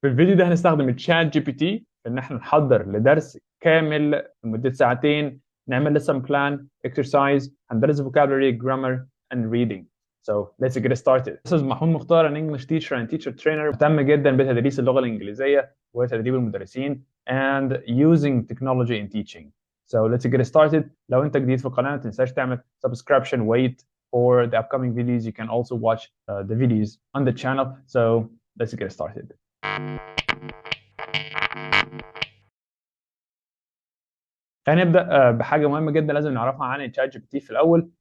في الفيديو ده هنستخدم الشات جي بي تي ان احنا نحضر لدرس كامل لمدة ساعتين. نعمل lesson plan, exercise, هندرس vocabulary, grammar and reading. So let's get started. This is محمود مختار, an English teacher and teacher trainer. مهتم جدا بتدريس اللغة الإنجليزية وتدريب المدرسين and using technology in teaching. So let's get started. لو أنت جديد في القناة ما تنساش تعمل subscription. Wait for the upcoming videos. You can also watch the videos on the channel. So let's get started. خلينا نبدا بحاجه مهمه جدا لازم نعرفها عن الشات جي بي تي في الاول.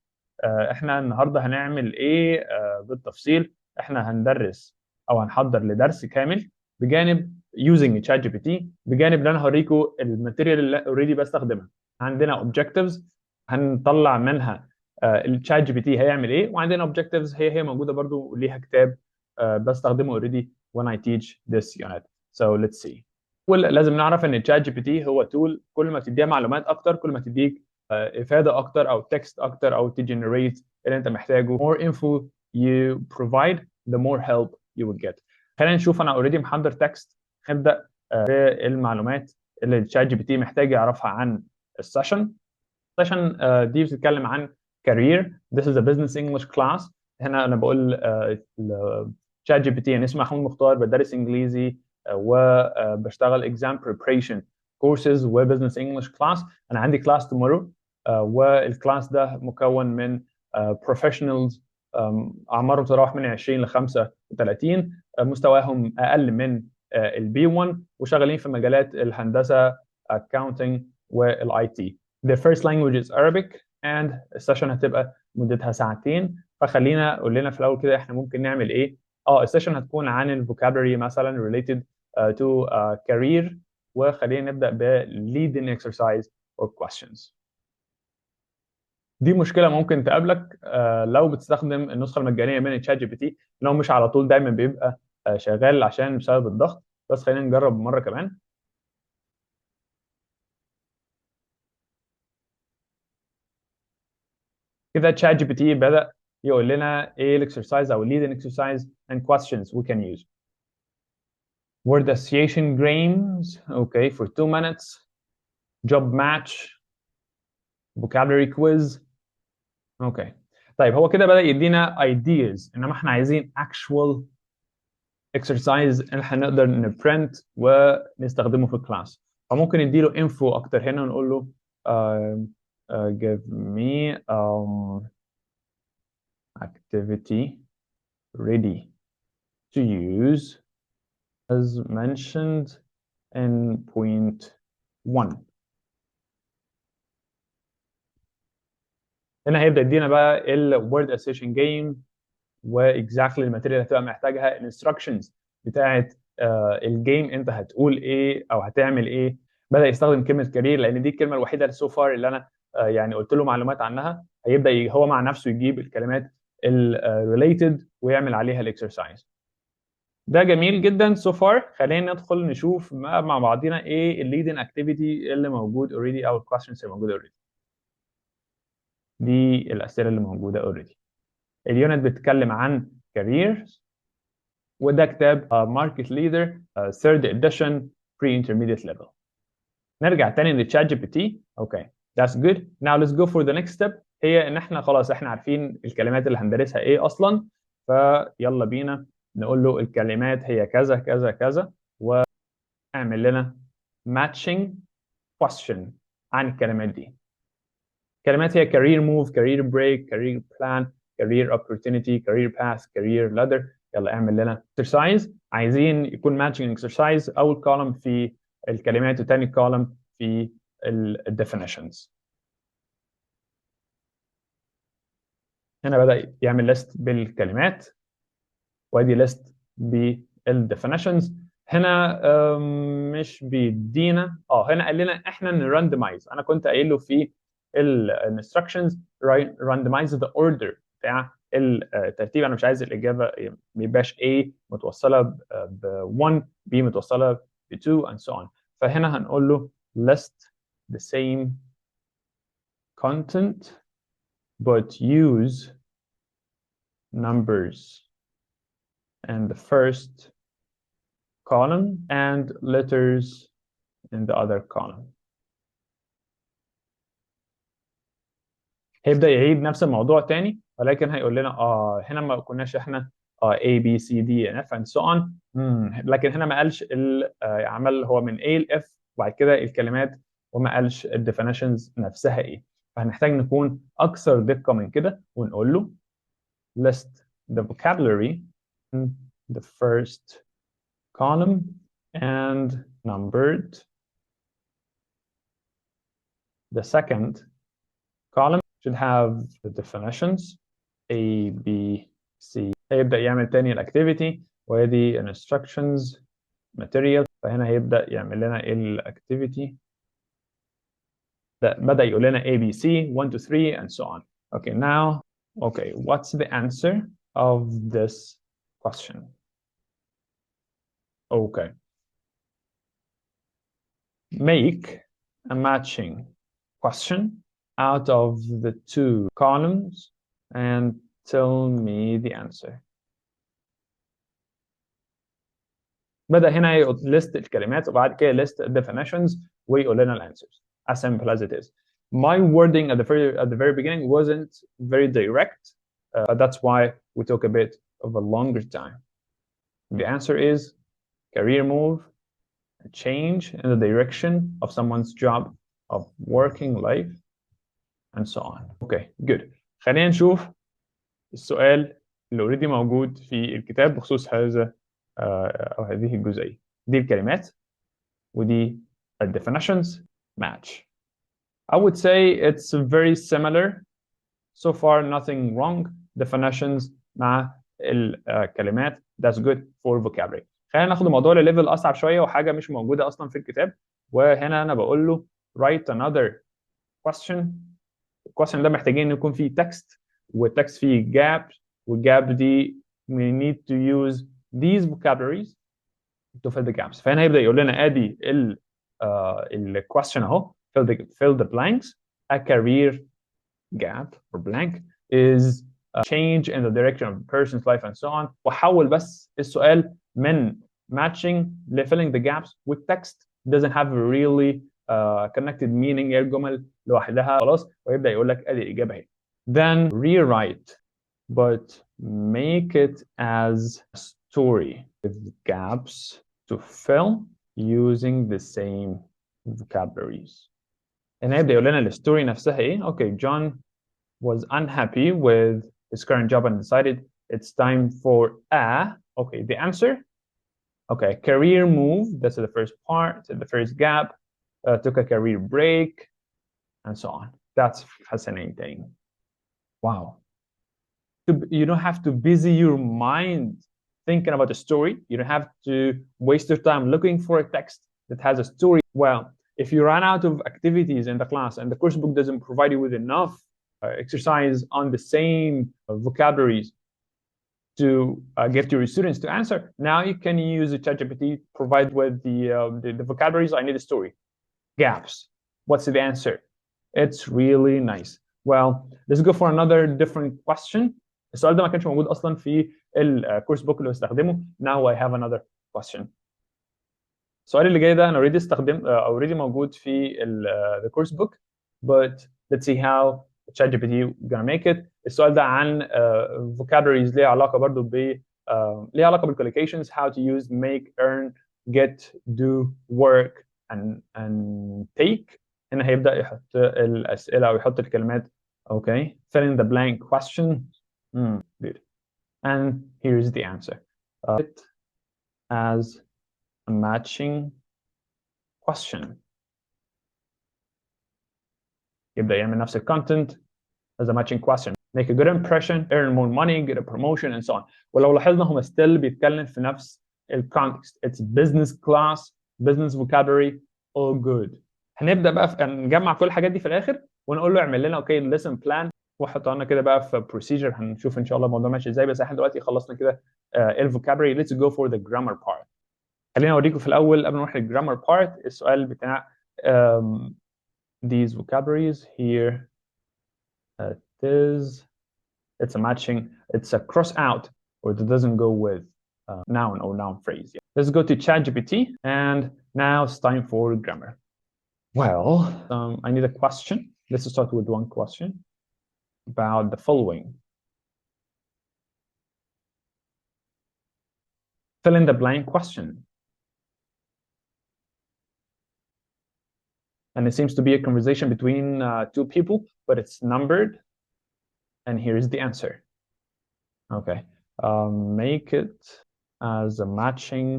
احنا النهارده هنعمل ايه بالتفصيل؟ احنا هندرس او هنحضر لدرس كامل بجانب using chat جي بي تي، بجانب ان انا هوريكم الماتيريال اللي اوريدي بستخدمها. عندنا objectives هنطلع منها الشات جي بي تي هيعمل ايه، وعندنا objectives هي موجوده برضو ليها كتاب بستخدمه اوريدي when I teach this unit. So let's see. لازم نعرف ان الشات جي بي تي هو تول، كل ما تديها معلومات اكتر كل ما تديك افاده اكتر او تكست اكتر او تجنريت اللي انت محتاجه. more info you provide the more help you will get. خلينا نشوف. انا اوريدي محضر تكست. نبدا بالمعلومات اللي الشات جي بي تي محتاج يعرفها عن السيشن. السيشن دي بتتكلم عن career. This is a business English class. هنا انا بقول الشات جي بي تي، انا اسمي محمود مختار، بدرس انجليزي وبشتغل exam preparation courses وبزنس انجلش كلاس. انا عندي كلاس tomorrow والكلاس ده مكون من professionals اعمارهم تتراوح من 20 ل 35، مستواهم اقل من البي 1 وشغالين في مجالات الهندسه accounting والاي تي. The first language is Arabic and السيشن هتبقى مدتها ساعتين. فخلينا قول لنا في الاول كده احنا ممكن نعمل ايه. السيشن هتكون عن الفوكابلري مثلا related to career. وخلينا نبدا ب leading exercise or questions. دي مشكله ممكن تقابلك لو بتستخدم النسخه المجانيه من الشات جي بي تي، انه مش على طول دايما بيبقى شغال عشان بسبب الضغط. بس خلينا نجرب مره كمان. كده تشات جي بي تي بدأ يقول لنا ايه الاكسرسايز او leading exercise and questions we can use. Word association games, okay, for 2 minutes. Job match. Vocabulary quiz. اوكي. طيب هو كده بدأ يدينا ideas، انما احنا عايزين actual exercise اللي هنقدر نبرنت ونستخدمه في الكلاس. فممكن نديله info اكتر هنا ونقول له give me activity ready to use as mentioned in point 1. هنا هيبدا يدينا بقى الورد اسيشن جيم واكزاكتلي الماتيريال اللي هتبقى محتاجها، الانستراكشنز بتاعت الجيم، انت هتقول ايه او هتعمل ايه. بدا يستخدم كلمه كارير لان دي الكلمه الوحيده سو فار اللي انا يعني قلت له معلومات عنها. هيبدا هو مع نفسه يجيب الكلمات الريليتد ويعمل عليها الاكسرسايز. ده جميل جدا سو فار. خلينا ندخل نشوف مع بعضينا ايه الليدنج اكتيفيتي اللي موجود اوريدي او الكويشنز اللي موجوده اوريدي. دي الاسئله اللي موجوده اوريدي. اليونت بتتكلم عن careers، وده كتاب ماركت ليدر third edition pre intermediate level. نرجع تاني للتشات جي بي تي. اوكي that's good. now let's go for the next step. هي ان احنا خلاص احنا عارفين الكلمات اللي هندرسها ايه اصلا، فيلا بينا نقول له الكلمات هي كذا كذا كذا واعمل لنا matching question عن الكلمات دي. كلمات هي career move, career break, career plan, career opportunity, career path, career ladder. يلا اعمل لنا exercise. عايزين يكون matching exercise. اول column في الكلمات وتاني column في definitions. هنا بدأ يعمل list بالكلمات وادي list بالdefinitions. هنا مش بيدينا هنا قال لنا احنا نراندمايز. انا كنت قايل له في الانستراكشنز randomize the order بتاع الترتيب. انا مش عايز الاجابه ما يبقاش A متوصله ب 1 B متوصله ب 2 and so on. فهنا هنقول له list the same content but use numbers and the first column and letters in the other column. هيبدأ يعيد نفس الموضوع تاني، ولكن هيقول لنا هنا ما كناش احنا A B C D and F and so on. لكن هنا ما قالش عمل هو من A ل F وبعد كده الكلمات، وما قالش الديفينيشنز نفسها ايه. فهنحتاج نكون اكثر دقة من كده ونقول له list the vocabulary in the first column and numbered the second column should have the definitions A, B, C. هيبدأ يعمل تاني الاكتيفيتي وادي instructions material. فهنا هيبدأ يعمل لنا الاكتيفيتي ده بدأ يقول لنا A, B, C, 1, 2, 3 and so on. Okay, now, okay, what's the answer of this question? Okay. Make a matching question out of the two columns and tell me the answer. بدأ هنا list الكلمات وبعد كده list definitions ويقول لنا الانسرز. As simple as it is. My wording at the very beginning wasn't very direct, but that's why we took a bit of a longer time. The answer is career move, a change in the direction of someone's job, of working life, and so on. Okay, good. خلينا نشوف السؤال اللي اوريدي موجود في الكتاب بخصوص هذا أو هذه الجزئية. دي الكلمات ودي definitions match. I would say it's very similar. So far nothing wrong. Definitions مع الكلمات. That's good for vocabulary. خلينا ناخد الموضوع لليفل أصعب شوية وحاجة مش موجودة أصلا في الكتاب. وهنا أنا بقول له write another question. الquestion ده محتاجين يكون فيه text والtext فيه gap والgap دي we need to use these vocabularies to fill the gaps. فهنا هيبدأ يقول لنا ادي question اهو fill the blanks. A career gap or blank is a change in the direction of a person's life and so on. وحول بس السؤال من matching ل filling the gaps with text doesn't have a really connected meaning. هي الجمل لوحدها خلاص ويبدأ يقول لك ادي الإجابة اهي. Then rewrite but make it as a story with gaps to fill using the same vocabularies. هنا يبدأ يقول لنا الستوري نفسها ايه. Okay, John was unhappy with his current job and decided it's time for okay, the answer. Okay, career move, that's the first part, the first gap, took a career break, and so on. That's fascinating. Wow. You don't have to busy your mind thinking about a story. You don't have to waste your time looking for a text that has a story. Well, if you run out of activities in the class and the course book doesn't provide you with enough exercise on the same vocabularies to get your students to answer, now you can use the ChatGPT, provide with the vocabularies. I need a story. Gaps. What's the answer? It's really nice. Well, let's go for another different question. السؤال ده ما كانش موجود اصلا في الكورس بوك اللي بستخدمه. Now I have another question. السؤال اللي جاي ده انا already already موجود في the course book, but let's see how ChatGPT gonna make it. السؤال ده عن vocabularies ليه علاقه برضو ليه علاقه بالcollocations, how to use make, earn, get, do, work and take. هنا هيبدأ يحط الأسئلة أو يحط الكلمات. Okay, fill in the blank question. Good. And here's the answer. It as a matching question. يبدأ يعمل نفس content as a matching question. Make a good impression, earn more money, get a promotion, and so on. ولو لاحظنا هم still بيتكلم في نفس context. It's business class, business vocabulary, all good. هنبدأ بقى نجمع كل الحاجات دي في الآخر ونقول له اعمل لنا lesson plan وحط لنا كده بقى في procedure. هنشوف ان شاء الله الموضوع ماشي ازاي. بس احنا دلوقتي خلصنا كده الفوكابري. Let's go for the grammar part. خلينا اوريكم في الاول قبل ما نروح للجرامر part السؤال بتاع these vocabularies here. It's a matching, it's a cross out or it doesn't go with noun or noun phrase. Let's go to ChatGPT, and now it's time for grammar. Well, I need a question. Let's start with one question about the following. Fill in the blank question. And it seems to be a conversation between two people, but it's numbered. And here's the answer. Okay. Make it as a matching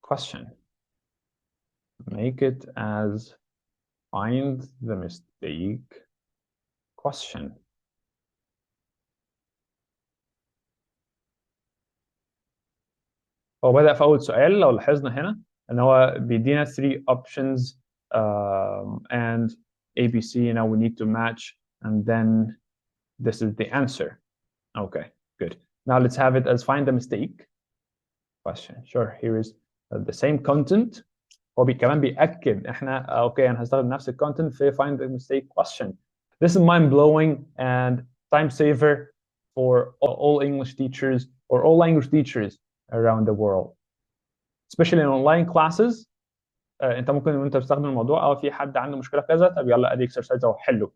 question. Make it as find the mistake question. هو بدأ في أول سؤال لو لاحظنا هنا إن هو بيدينا 3 options and ABC, now we need to match, and then this is the answer. Okay, good. Now let's have it as find the mistake question. Sure, here is the same content. هو كمان بيأكد احنا اوكي انا هستخدم نفس الكونتنت في find the mistake question. This is mind blowing and time saver for all English teachers or all language teachers around the world. Especially in online classes. انت ممكن وانت بتستخدم الموضوع في حد عنده مشكله كذا، طب يلا ادي اكسرسايز اهو حله.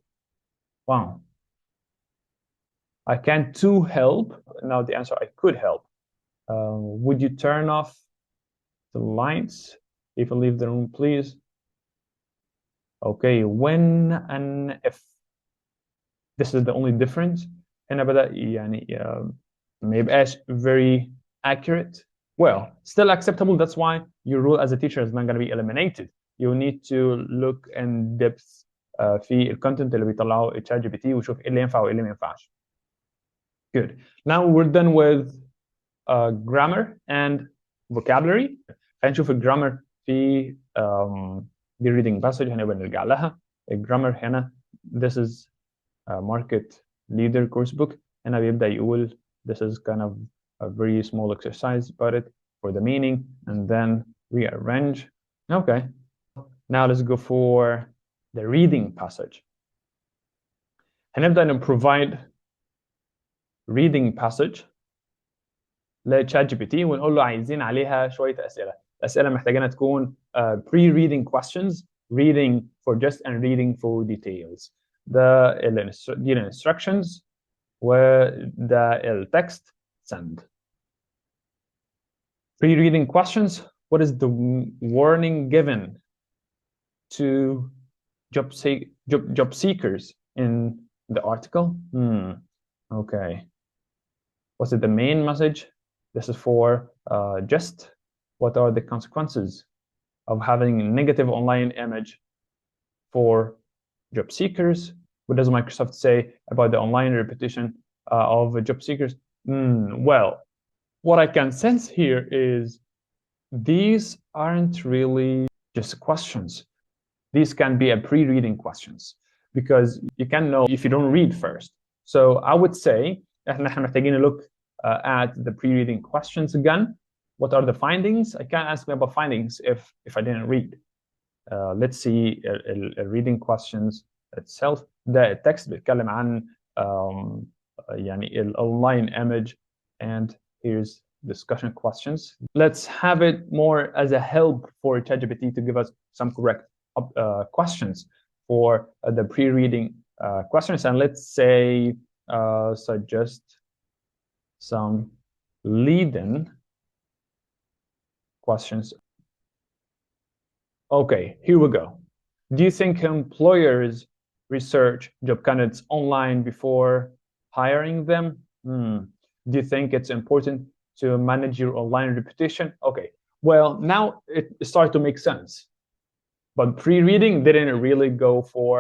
Wow. I can't to help. Now the answer I could help. Would you turn off the lights? If you leave the room, please. Okay, when and if. This is the only difference. هنا بدأ يعني ما يبقاش very accurate. Well, still acceptable. That's why your role as a teacher is not going to be eliminated. You need to look in depth في الكونتنت اللي بيطلعه ChatGPT وشوف ايه اللي ينفع وايه اللي ما ينفعش. Good. Now we're done with grammar and vocabulary. خلينا نشوف الجرامر في the reading passage هنبقى نرجع لها. الجرامر هنا this is a market leader course book. هنا بيبدأ يقول this is kind of a very small exercise about it for the meaning, and then rearrange. Okay. Now let's go for the reading passage. هنبدأ provide reading passage لchat GPT ونقول له عايزين عليها شوية أسئلة. الأسئلة محتاجينها تكون pre-reading questions, reading for just and reading for details. دي instructions وده التكست send. Pre-reading questions. What is the warning given to job seekers in the article? Okay. Was it the main message? This is for just what are the consequences of having a negative online image for job seekers? What does Microsoft say about the online repetition of job seekers? Well, what I can sense here is these aren't really just questions. These can be a pre-reading questions because you can know if you don't read first. So I would say احنا محتاجين to look at the pre-reading questions again. What are the findings? I can't ask me about findings if I didn't read. Let's see reading questions itself. ده التكست بيتكلم عن يعني online image, and here's discussion questions. Let's have it more as a help for ChatGPT to give us some correct questions for the pre-reading questions, and let's say suggest some lead-in questions. Okay, here we go. Do you think employers research job candidates online before hiring them? Do you think it's important to manage your online reputation? Okay, well, now it started to make sense. But pre-reading didn't really go for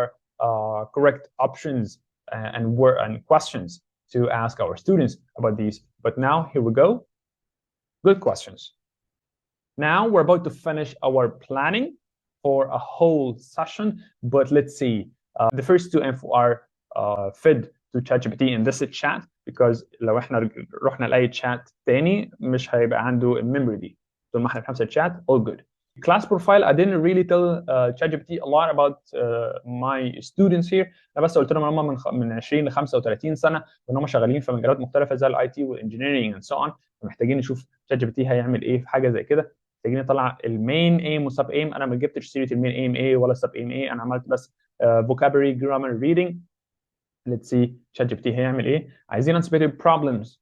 correct options and questions to ask our students about these. But now, here we go. Good questions. Now we're about to finish our planning for a whole session, but let's see. The first two info are fed to ChatGPT in this chat, because لو احنا رحنا لأي chat تاني مش هيبقى عنده الميموري دي. طول ما احنا في نفس الchat, all good. class profile I didn't really tell ChatGPT a lot about my students here. انا بس قلت لهم ان هم من 20 ل 35 سنه وان هم شغالين في مجالات مختلفه زي الاي تي والانجينيرنج اند سو اون. فمحتاجين نشوف شات جي بي تي هيعمل ايه في حاجه زي كده. محتاجين نطلع المين ايم والسب ايم. انا ما جبتش سيره المين ايم ايه ولا السب ايم ايه، انا عملت بس vocabulary grammar reading. let's see شات جي بي تي هيعمل ايه. عايزين anticipated problems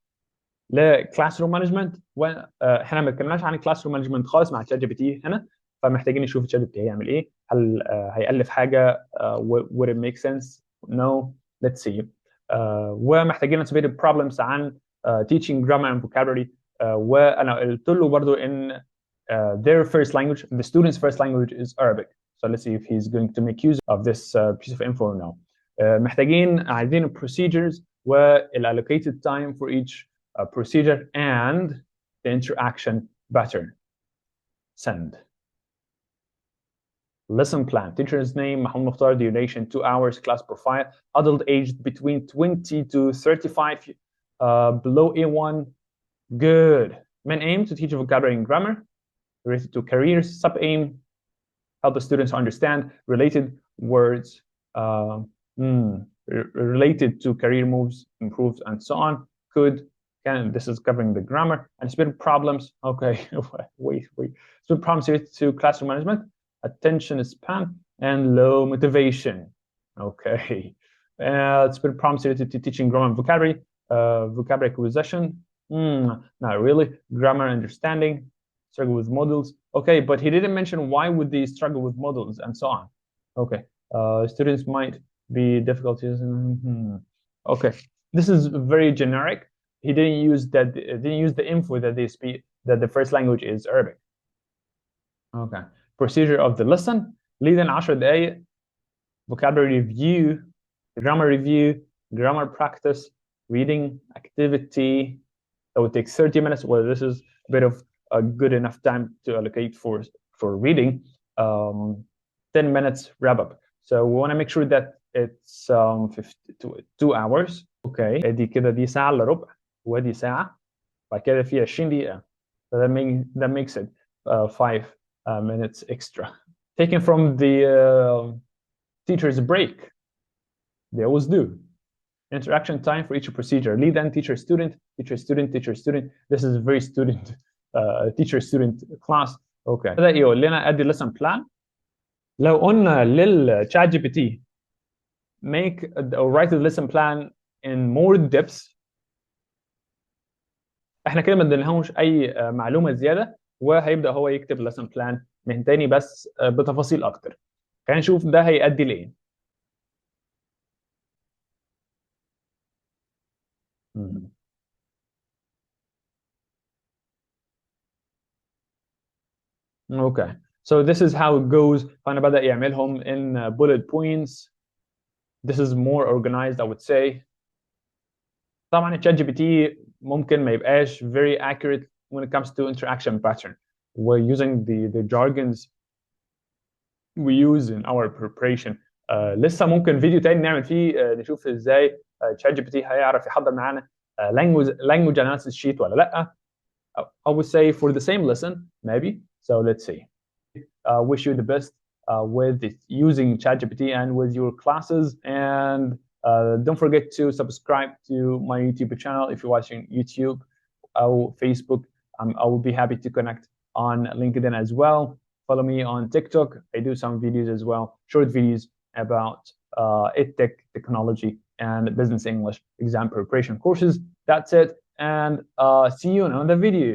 لكلاس روم مانجمنت، واحنا ما اتكلمناش عن الكلاس روم مانجمنت خالص مع تشات جي بي تي هنا. فمحتاجين نشوف تشات جي بي تي هيعمل ايه. هل هيألف حاجه would it make sense no let's see. ومحتاجين anticipated problems عن teaching grammar and vocabulary. وانا قلت له برضو ان their first language, the student's first language is Arabic. So let's see if he's going to make use of this piece of info or no. عايزين procedures والallocated time for each procedure and the interaction pattern. Send. Lesson plan. Teacher's name, Mahmoud Mukhtar, duration 2 hours, class profile, adult aged between 20 to 35, below A1. Good. Main aim to teach vocabulary and grammar. Related to careers. Sub aim, help the students understand related words related to career moves, improves, and so on. Could. Again, this is covering the grammar. Anticipated problems. Okay, wait. So problems related to classroom management, attention span, and low motivation. Okay. Anticipated problems related to teaching grammar and vocabulary, vocabulary acquisition. Not really. Grammar understanding, struggle with models. Okay, but he didn't mention why would they struggle with models and so on. Okay. Students might be difficulties. Okay, this is very generic. He didn't use that. Didn't use the info that they speak, that the first language is Arabic. Okay. Procedure of the lesson. lead in 10 دقايق. vocabulary review, grammar review, grammar practice, reading activity. That would take 30 minutes. Well, this is a bit of a good enough time to allocate for reading. 10 minutes wrap up. So we want to make sure that it's 2 hours. Okay. دي ساعة إلا ربع ودي ساعة. بعد كده في 20 دقيقة. So that makes it 5 minutes extra. Taken from the teacher's break. They always do. Interaction time for each procedure. Lead and teacher student, teacher student, teacher student. This is very student teacher student class. Okay. بدأ يقول لنا ادي lesson plan. لو قلنا للchat GPT make or write the lesson plan in more depth، احنا كده ما اديناهوش اي معلومه زياده، وهيبدا هو يكتب lesson plan من تاني بس بتفاصيل اكتر. خلينا نشوف ده هيؤدي لايه. Okay, so this is how it goes. فأنا بدأ يعملهم in bullet points. This is more organized, I would say. طبعا الشات جي بي تي ممكن ما يبقاش very accurate when it comes to interaction pattern. We're using the jargons we use in our preparation. لسه ممكن فيديو تاني نعمل فيه نشوف ازاي شات جي بي تي هيعرف يحضر معانا language analysis sheet ولا لا. I would say for the same lesson maybe. So let's see. Wish you the best with using ChatGPT and with your classes. And don't forget to subscribe to my YouTube channel if you're watching YouTube or Facebook. I will be happy to connect on LinkedIn as well. Follow me on TikTok. I do some videos as well, short videos about EdTech technology and business English exam preparation courses. That's it. And see you in another video.